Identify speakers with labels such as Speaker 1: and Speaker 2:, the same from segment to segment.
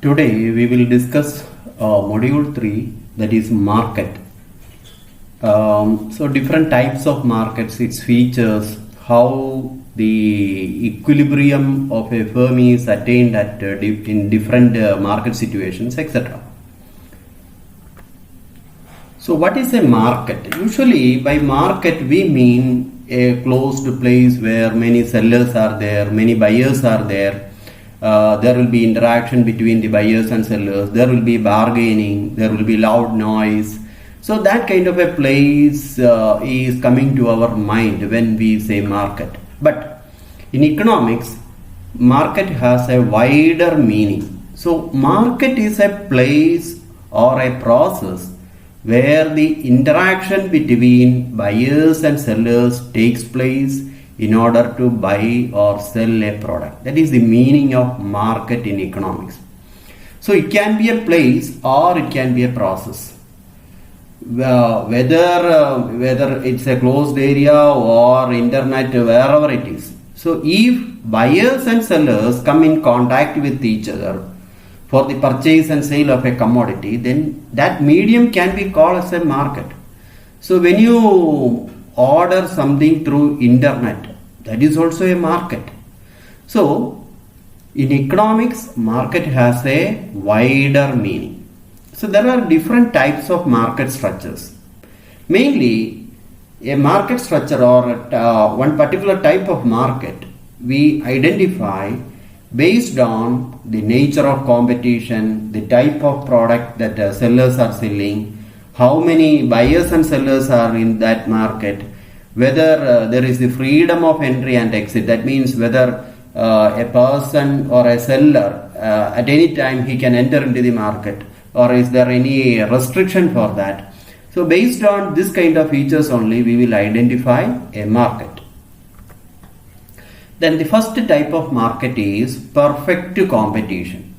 Speaker 1: Today we will discuss module 3, that is market. So different types of markets, its features, how the equilibrium of a firm is attained at in different market situations, etc. So what is a market? Usually by market we mean a closed place where many sellers are there, many buyers are there. There will be interaction between the buyers and sellers, there will be bargaining, there will be loud noise. So that kind of a place is coming to our mind when we say market. But in economics, market has a wider meaning. So market is a place or a process where the interaction between buyers and sellers takes place in order to buy or sell a product. That is the meaning of market in economics. So it can be a place or it can be a process. Whether it's a closed area or internet, wherever it is. So if buyers and sellers come in contact with each other for the purchase and sale of a commodity, then that medium can be called as a market. So when you order something through internet, that is also a market. So in economics, market has a wider meaning. So there are different types of market structures. Mainly a market structure or one particular type of market we identify based on the nature of competition, the type of product that sellers are selling, how many buyers and sellers are in that market, whether there is the freedom of entry and exit. That means whether a person or a seller at any time he can enter into the market, or is there any restriction for that. So based on this kind of features only we will identify a market. Then the first type of market is perfect competition.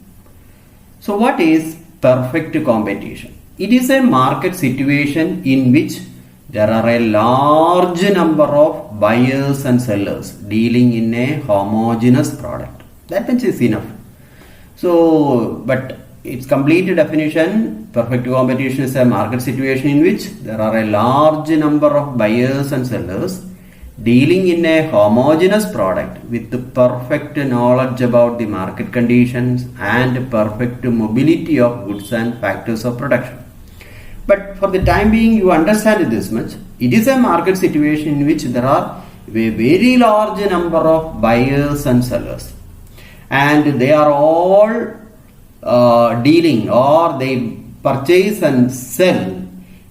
Speaker 1: So what is perfect competition? It is a market situation in which there are a large number of buyers and sellers dealing in a homogeneous product. That much is enough. So, but its complete definition, perfect competition is a market situation in which there are a large number of buyers and sellers dealing in a homogeneous product with perfect knowledge about the market conditions and perfect mobility of goods and factors of production. But for the time being, you understand this much. It is a market situation in which there are a very large number of buyers and sellers, and they are all dealing, or they purchase and sell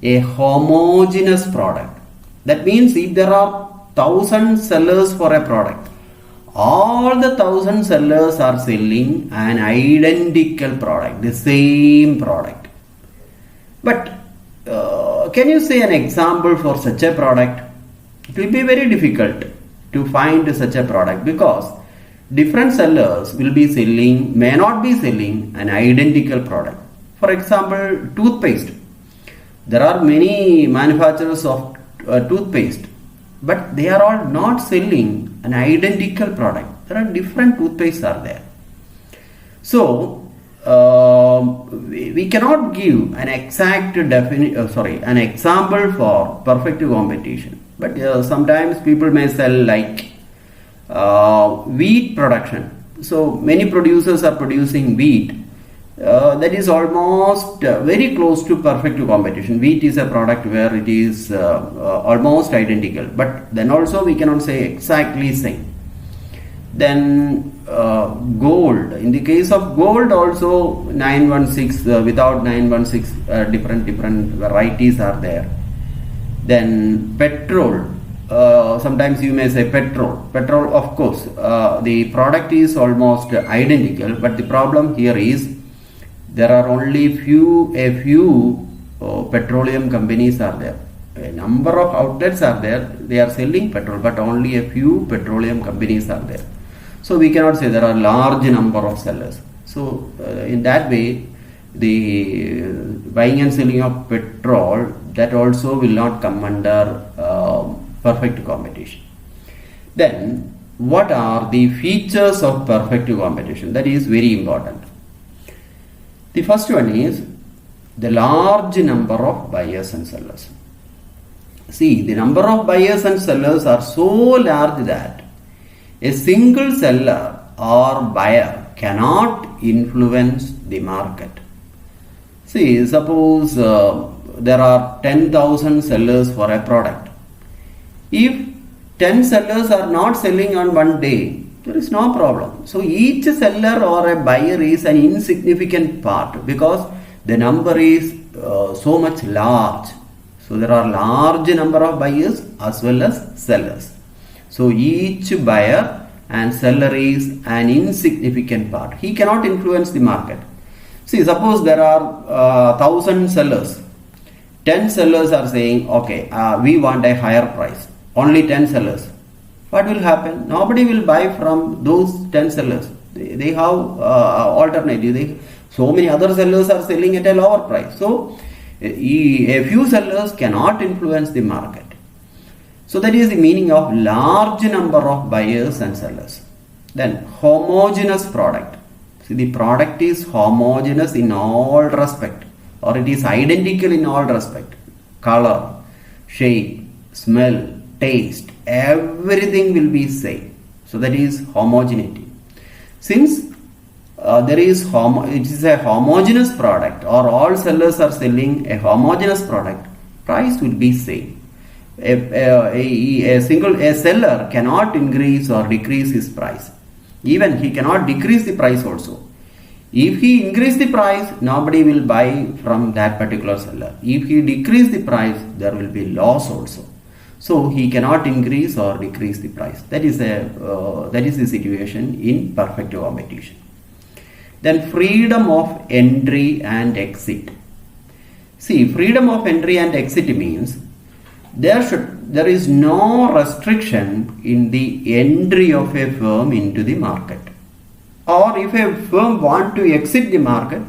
Speaker 1: a homogeneous product. That means if there are 1,000 sellers for a product, all the 1,000 sellers are selling an identical product, the same product. But can you say an example for such a product? It will be very difficult to find such a product because different sellers will be selling, may not be selling an identical product. For example, toothpaste. There are many manufacturers of toothpaste, but they are all not selling an identical product. There are different toothpastes are there. So we cannot give an exact an example for perfect competition. But sometimes people may sell like wheat production. So many producers are producing wheat. That is almost very close to perfect competition. Wheat is a product where it is almost identical, but then also we cannot say exactly same. Then gold. In the case of gold also 916 without 916 different varieties are there. Then petrol. Sometimes you may say petrol. Petrol, of course, the product is almost identical, but the problem here is there are only a few petroleum companies are there. A number of outlets are there, they are selling petrol, but only a few petroleum companies are there. So we cannot say there are large number of sellers. So in that way, the buying and selling of petrol, that also will not come under perfect competition. Then what are the features of perfect competition? That is very important. The first one is the large number of buyers and sellers. See, the number of buyers and sellers are so large that a single seller or buyer cannot influence the market. See, suppose there are 10,000 sellers for a product. If 10 sellers are not selling on one day, there is no problem. So each seller or a buyer is an insignificant part because the number is so much large. So there are large number of buyers as well as sellers. So each buyer and seller is an insignificant part. He cannot influence the market. See, suppose there are 1,000 sellers. 10 sellers are saying, okay, we want a higher price. Only 10 sellers. What will happen? Nobody will buy from those 10 sellers. They have alternative. So many other sellers are selling at a lower price. So a few sellers cannot influence the market. So that is the meaning of large number of buyers and sellers. Then homogeneous product. See, the product is homogeneous in all respect, or it is identical in all respect. Color, shape, smell, taste, everything will be same. So that is homogeneity. Since it is a homogeneous product, or all sellers are selling a homogeneous product, price will be same. A seller cannot increase or decrease his price. Even he cannot decrease the price also. If he increase the price, nobody will buy from that particular seller. If he decrease the price, there will be loss also. So he cannot increase or decrease the price. That is the situation in perfect competition. Then freedom of entry and exit. See, freedom of entry and exit means there is no restriction in the entry of a firm into the market. Or if a firm want to exit the market,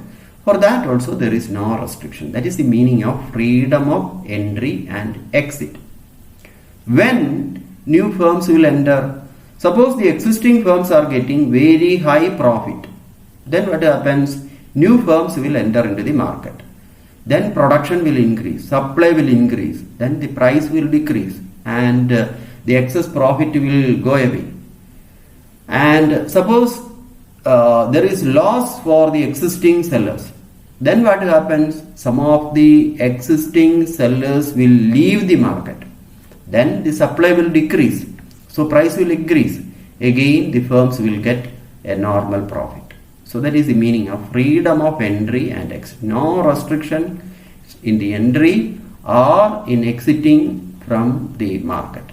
Speaker 1: for that also there is no restriction. That is the meaning of freedom of entry and exit. When new firms will enter, suppose the existing firms are getting very high profit, then what happens? New firms will enter into the market. Then production will increase, supply will increase, then the price will decrease, and the excess profit will go away. And suppose there is loss for the existing sellers, then what happens? Some of the existing sellers will leave the market. Then the supply will decrease, so price will increase. Again, the firms will get a normal profit. So that is the meaning of freedom of entry and exit. No restriction in the entry or in exiting from the market.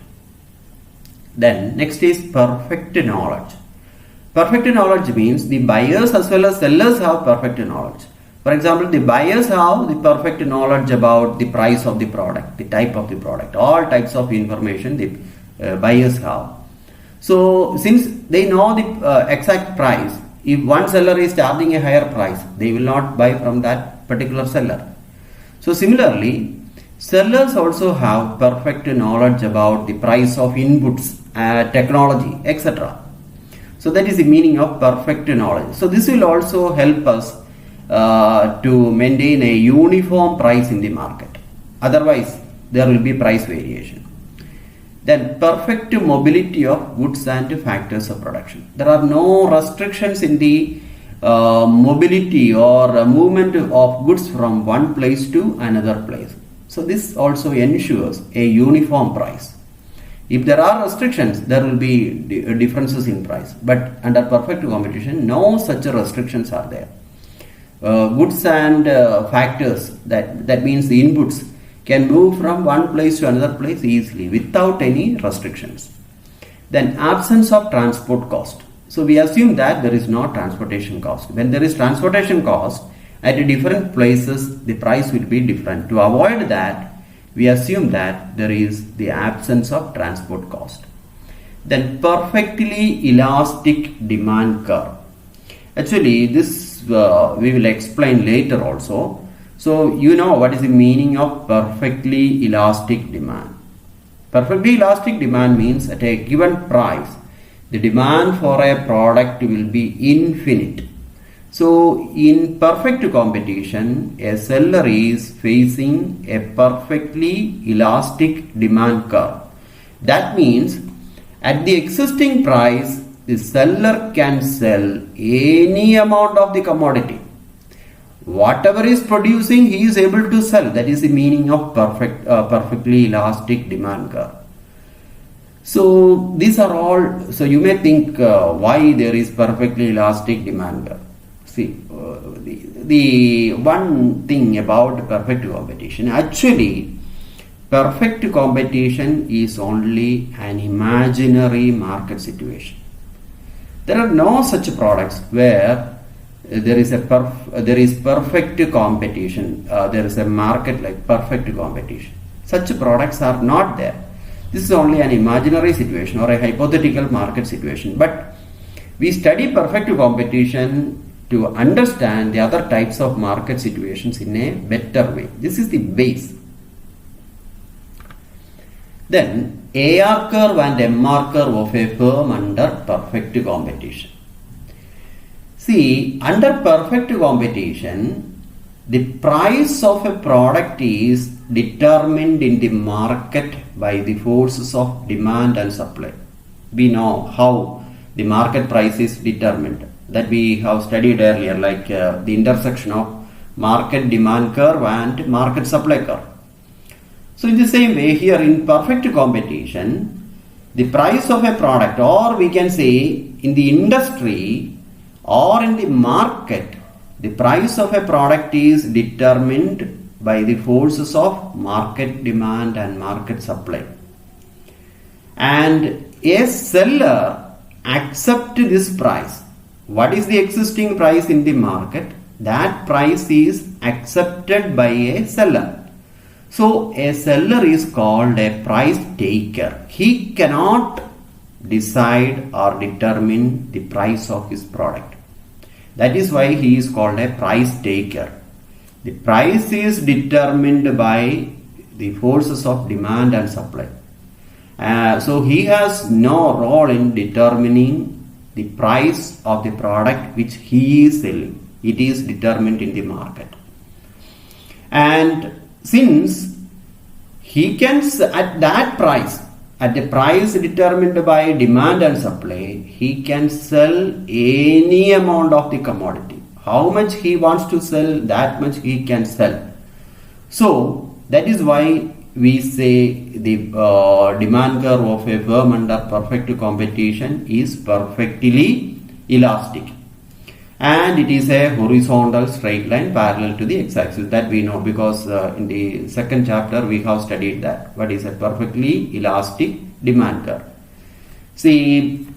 Speaker 1: Then next is perfect knowledge. Perfect knowledge means the buyers as well as sellers have perfect knowledge. For example, the buyers have the perfect knowledge about the price of the product, the type of the product, all types of information the buyers have. So since they know the exact price, if one seller is charging a higher price, they will not buy from that particular seller. So similarly, sellers also have perfect knowledge about the price of inputs, technology, etc. So that is the meaning of perfect knowledge. So this will also help us to maintain a uniform price in the market. Otherwise, there will be price variation. Then perfect mobility of goods and factors of production. There are no restrictions in the mobility or movement of goods from one place to another place. So this also ensures a uniform price. If there are restrictions, there will be differences in price. But under perfect competition, no such restrictions are there. Goods and factors, that means the inputs, can move from one place to another place easily without any restrictions. Then absence of transport cost. So we assume that there is no transportation cost. When there is transportation cost, at different places the price will be different. To avoid that, we assume that there is the absence of transport cost. Then perfectly elastic demand curve. Actually, this we will explain later also. So you know what is the meaning of perfectly elastic demand. Perfectly elastic demand means at a given price, the demand for a product will be infinite. So in perfect competition, a seller is facing a perfectly elastic demand curve. That means at the existing price, the seller can sell any amount of the commodity. Whatever is producing, he is able to sell. That is the meaning of perfectly elastic demand curve. So these are all. So you may think why there is perfectly elastic demand curve. See, the one thing about perfect competition, actually, perfect competition is only an imaginary market situation. There are no such products where there is perfect competition. There is a market like perfect competition. Such products are not there. This is only an imaginary situation or a hypothetical market situation. But we study perfect competition to understand the other types of market situations in a better way. This is the base. Then AR curve and MR curve of a firm under perfect competition. See, under perfect competition, the price of a product is determined in the market by the forces of demand and supply. We know how the market price is determined, that we have studied earlier, like the intersection of market demand curve and market supply curve. So in the same way, here in perfect competition, the price of a product, or we can say in the industry or in the market, the price of a product is determined by the forces of market demand and market supply. And a seller accepts this price. What is the existing price in the market? That price is accepted by a seller. So a seller is called a price taker. He cannot decide or determine the price of his product. That is why he is called a price taker. The price is determined by the forces of demand and supply. So he has no role in determining the price of the product which he is selling. It is determined in the market. And since he can, at that price, at the price determined by demand and supply, he can sell any amount of the commodity. How much he wants to sell, that much he can sell. So that is why we say the demand curve of a firm under perfect competition is perfectly elastic. And it is a horizontal straight line parallel to the x-axis. That we know because in the second chapter we have studied that. What is a perfectly elastic demand curve? See,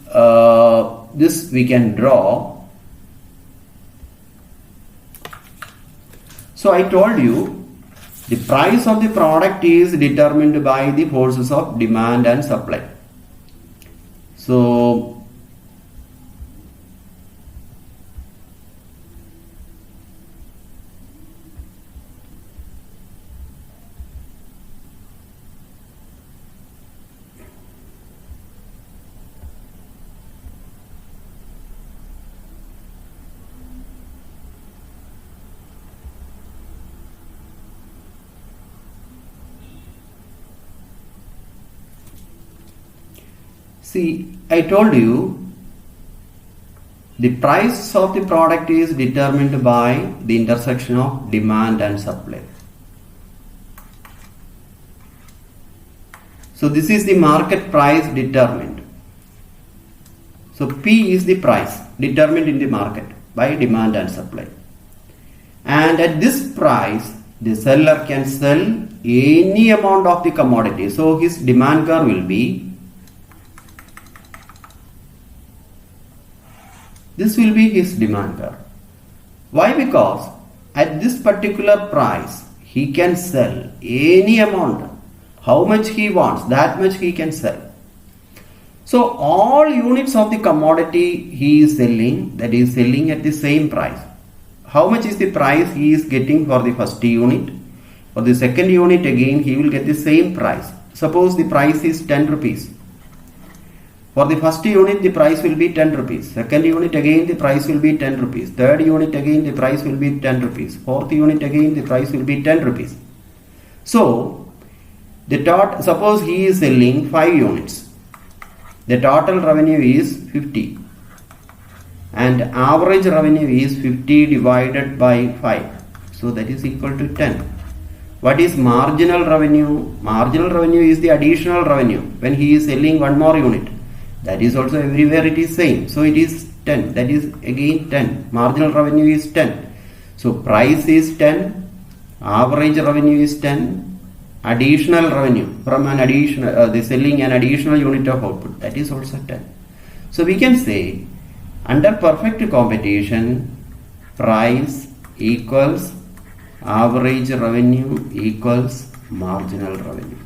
Speaker 1: this we can draw. So I told you the price of the product is determined by the forces of demand and supply. So see, I told you the price of the product is determined by the intersection of demand and supply. So this is the market price determined. So P is the price determined in the market by demand and supply. And at this price, the seller can sell any amount of the commodity. So his demand curve will be, this will be his demand curve. Why? Because at this particular price, he can sell any amount. How much he wants, that much he can sell. So all units of the commodity he is selling, that is selling at the same price. How much is the price he is getting for the first unit? For the second unit again, he will get the same price. Suppose the price is 10 rupees. For the first unit, the price will be 10 rupees. Second unit, again, the price will be 10 rupees. Third unit, again, the price will be 10 rupees. Fourth unit, again, the price will be 10 rupees. So, suppose he is selling 5 units. The total revenue is 50. And average revenue is 50 divided by 5. So, that is equal to 10. What is marginal revenue? Marginal revenue is the additional revenue when he is selling one more unit. That is also everywhere it is same. So it is 10. That is again 10. Marginal revenue is 10. So price is 10. Average revenue is 10. Additional revenue from an additional, the selling an additional unit of output. That is also 10. So we can say under perfect competition, price equals average revenue equals marginal revenue.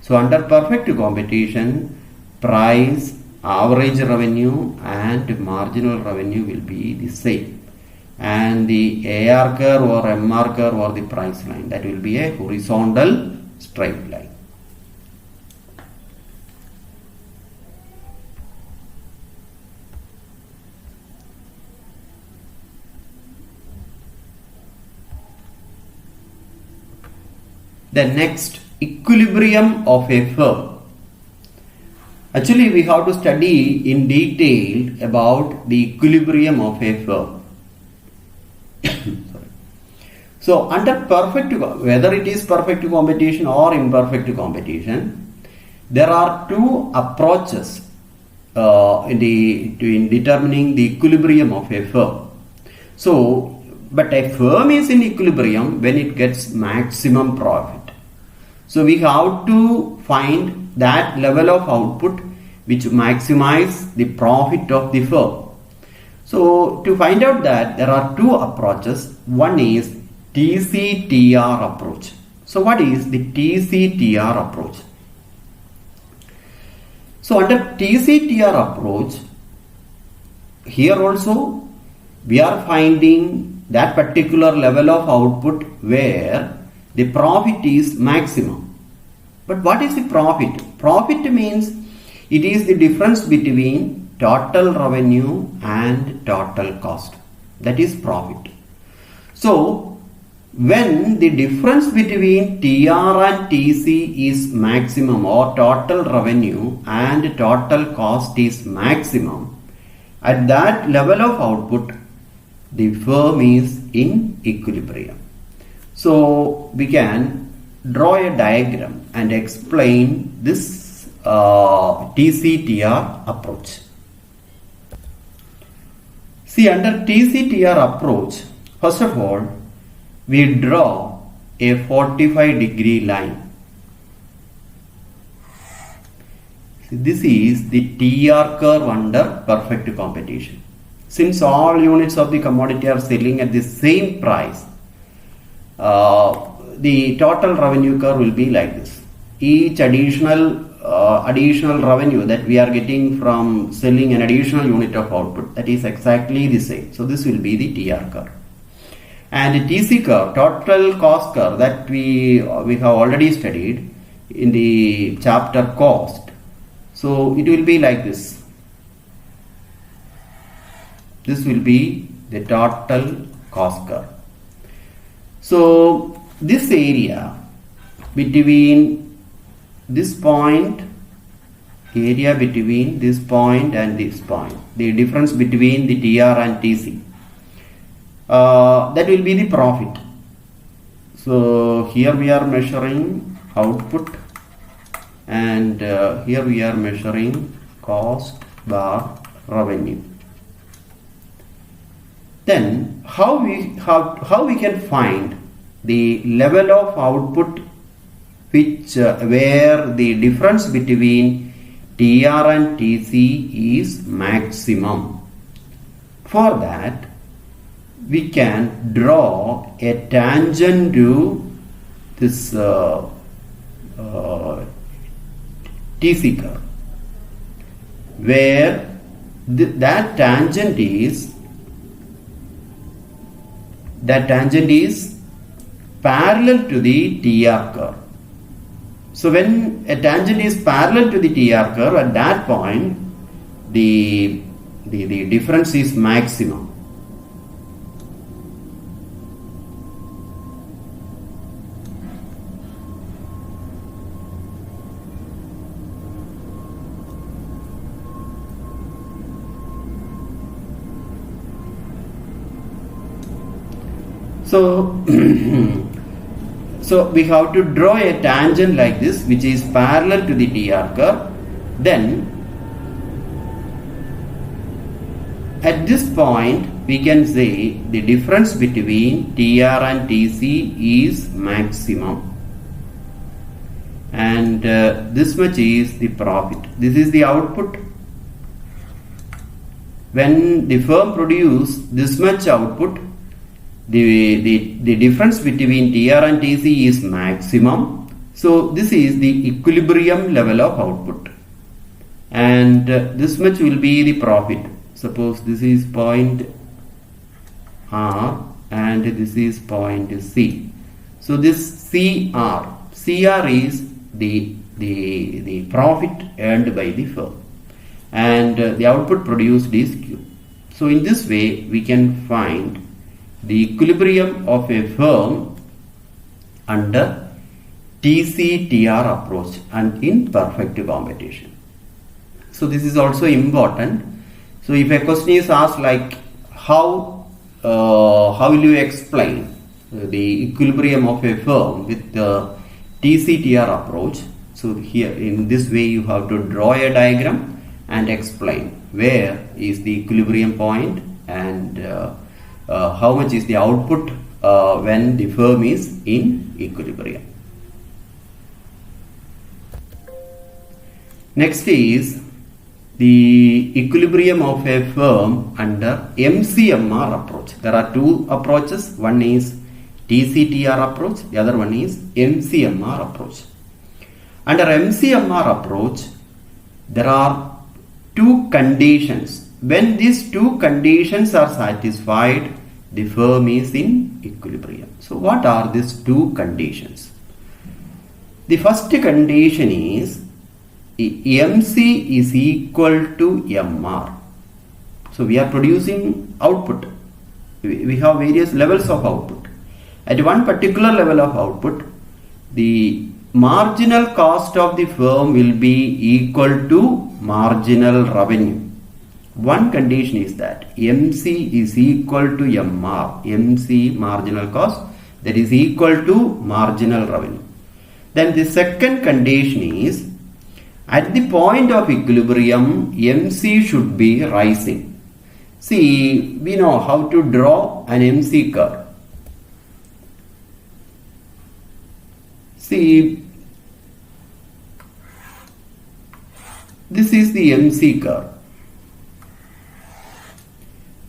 Speaker 1: So under perfect competition, price, average revenue and marginal revenue will be the same. And the AR curve or MR curve or the price line, that will be a horizontal straight line. The next, equilibrium of a firm. Actually, we have to study in detail about the equilibrium of a firm. So, under perfect, whether it is perfect competition or imperfect competition, there are two approaches in determining the equilibrium of a firm. So, but a firm is in equilibrium when it gets maximum profit. So we have to find that level of output which maximize the profit of the firm. So to find out that, there are two approaches. One is TCTR approach. So what is the TCTR approach? So under TCTR approach, here also we are finding that particular level of output where the profit is maximum. But what is the profit? Profit means it is the difference between total revenue and total cost. That is profit. So, when the difference between TR and TC is maximum or total revenue and total cost is maximum, at that level of output, the firm is in equilibrium. So we can draw a diagram and explain this TCTR approach. See, under TCTR approach, first of all, we draw a 45-degree line. See, this is the TR curve under perfect competition. Since all units of the commodity are selling at the same price, the total revenue curve will be like this. Each additional revenue that we are getting from selling an additional unit of output, that is exactly the same. So this will be the TR curve. And the TC curve, total cost curve, that we have already studied in the chapter cost. So it will be like this. This will be the total cost curve. So this area between this point, area between this point and this point, the difference between the TR and TC, that will be the profit. So here we are measuring output and here we are measuring cost bar revenue. Then how we can find the level of output which where the difference between TR and TC is maximum. For that, we can draw a tangent to this TC curve, where that tangent is parallel to the TR curve. So when a tangent is parallel to the TR curve, at that point the difference is maximum. So, so we have to draw a tangent like this, which is parallel to the TR curve. Then at this point we can say the difference between TR and TC is maximum, and this much is the profit. This is the output. When the firm produce this much output, the difference between TR and TC is maximum. So this is the equilibrium level of output, and this much will be the profit. Suppose this is point R and this is point C. So this CR is the profit earned by the firm, and the output produced is Q. So in this way we can find the equilibrium of a firm under TC-TR approach and in perfect competition. So this is also important. So if a question is asked like how will you explain the equilibrium of a firm with the TC-TR approach? So here in this way you have to draw a diagram and explain where is the equilibrium point and how much is the output when the firm is in equilibrium. Next is the equilibrium of a firm under MCMR approach. There are two approaches. One is TC-TR approach, the other one is MCMR approach. Under MCMR approach, there are two conditions. When these two conditions are satisfied, the firm is in equilibrium. So what are these two conditions? The first condition is MC is equal to MR. So we are producing output. We have various levels of output. At one particular level of output, the marginal cost of the firm will be equal to marginal revenue. One condition is that MC is equal to MR, MC marginal cost, that is equal to marginal revenue. Then the second condition is at the point of equilibrium, MC should be rising. See, we know how to draw an MC curve. See, this is the MC curve.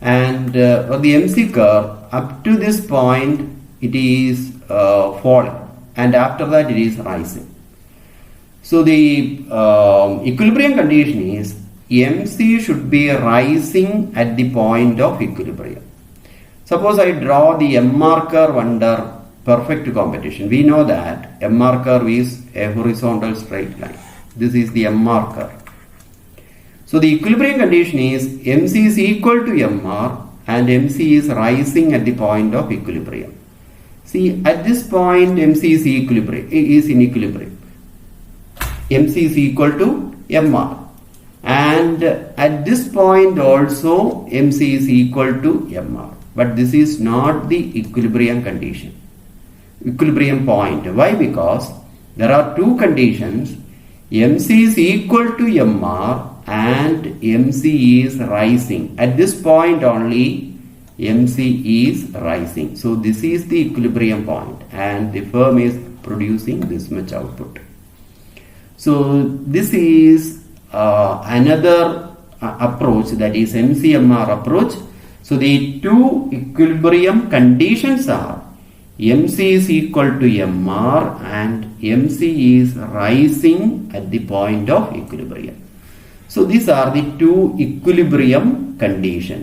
Speaker 1: And for the MC curve, up to this point it is falling, and after that it is rising. So the equilibrium condition is MC should be rising at the point of equilibrium. Suppose I draw the MR curve under perfect competition. We know that MR curve is a horizontal straight line. This is the MR curve. So the equilibrium condition is MC is equal to MR and MC is rising at the point of equilibrium. See, at this point MC is in equilibrium. MC is equal to MR, and at this point also MC is equal to MR. But this is not the equilibrium condition, equilibrium point. Why? Because there are two conditions. MC is equal to MR and MC is rising. At this point only MC is rising. So this is the equilibrium point and the firm is producing this much output. So this is another approach, that is MCMR approach. So the two equilibrium conditions are MC is equal to MR and MC is rising at the point of equilibrium. So these are the two equilibrium conditions.